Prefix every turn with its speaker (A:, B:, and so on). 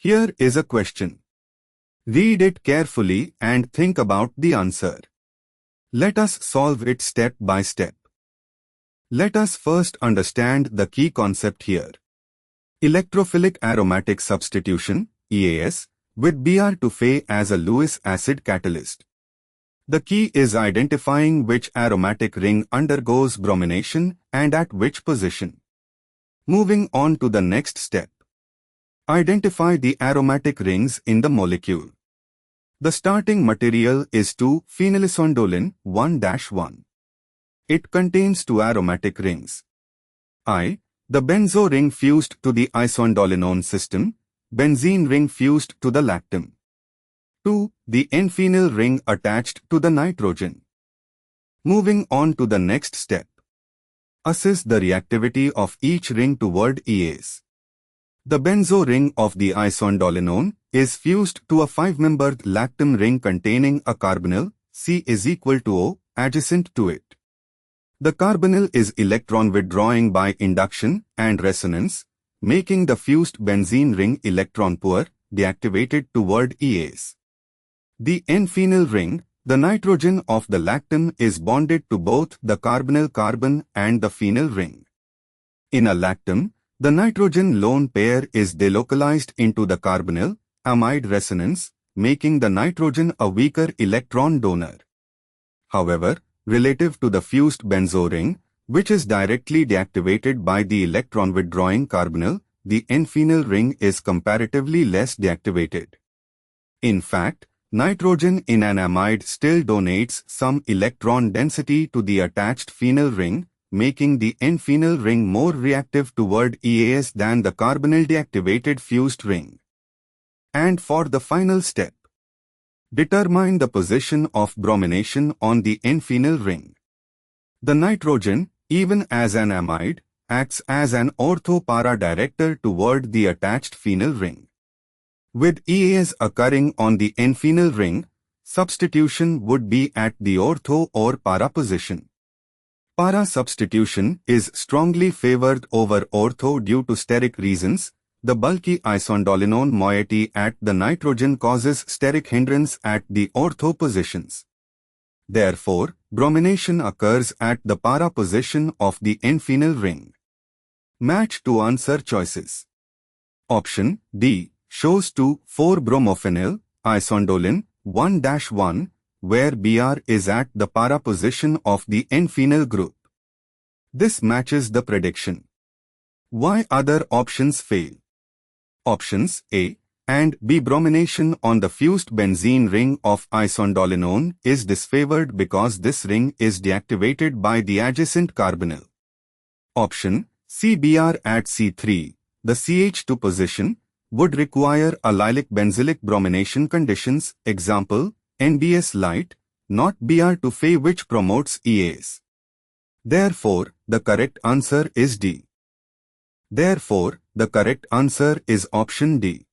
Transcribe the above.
A: Here is a question. Read it carefully and think about the answer. Let us solve it step by step. Let us first understand the key concept here. Electrophilic aromatic substitution, EAS, with Br2Fe as a Lewis acid catalyst. The key is identifying which aromatic ring undergoes bromination and at which position. Moving on to the next step. Identify the aromatic rings in the molecule. The starting material is 2-phenylisondolin 1-1. It contains 2 aromatic rings. I, the benzo ring fused to the isondolinone system, benzene ring fused to the lactam. 2, the N-phenyl ring attached to the nitrogen. Moving on to the next step. Assess the reactivity of each ring toward EAS. The benzo ring of the isondolinone is fused to a 5-membered lactam ring containing a carbonyl, C is equal to O, adjacent to it. The carbonyl is electron withdrawing by induction and resonance, making the fused benzene ring electron poor, deactivated toward EAS. The N-phenyl ring, the nitrogen of the lactam, is bonded to both the carbonyl carbon and the phenyl ring. In a lactam, the nitrogen lone pair is delocalized into the carbonyl, amide resonance, making the nitrogen a weaker electron donor. However, relative to the fused benzo ring, which is directly deactivated by the electron-withdrawing carbonyl, the N-phenyl ring is comparatively less deactivated. In fact, nitrogen in an amide still donates some electron density to the attached phenyl ring, making the N-phenyl ring more reactive toward EAS than the carbonyl deactivated fused ring. And for the final step, determine the position of bromination on the N-phenyl ring. The nitrogen, even as an amide, acts as an ortho-para director toward the attached phenyl ring. With EAS occurring on the N-phenyl ring, substitution would be at the ortho or para position. Para substitution is strongly favored over ortho due to steric reasons. The bulky isondolinone moiety at the nitrogen causes steric hindrance at the ortho positions. Therefore, bromination occurs at the para position of the N-phenyl ring. Match to answer choices. Option D shows 2,4-bromophenyl, isondolin 1-1, where Br is at the para position of the N-phenyl group. This matches the prediction. Why other options fail? Options A and B. Bromination on the fused benzene ring of isondolinone is disfavored because this ring is deactivated by the adjacent carbonyl. Option C. Br at C3, the CH2 position, would require allylic benzylic bromination conditions, example, NBS light, not Br2Fe, which promotes EAS. Therefore, the correct answer is D. Therefore, the correct answer is option D.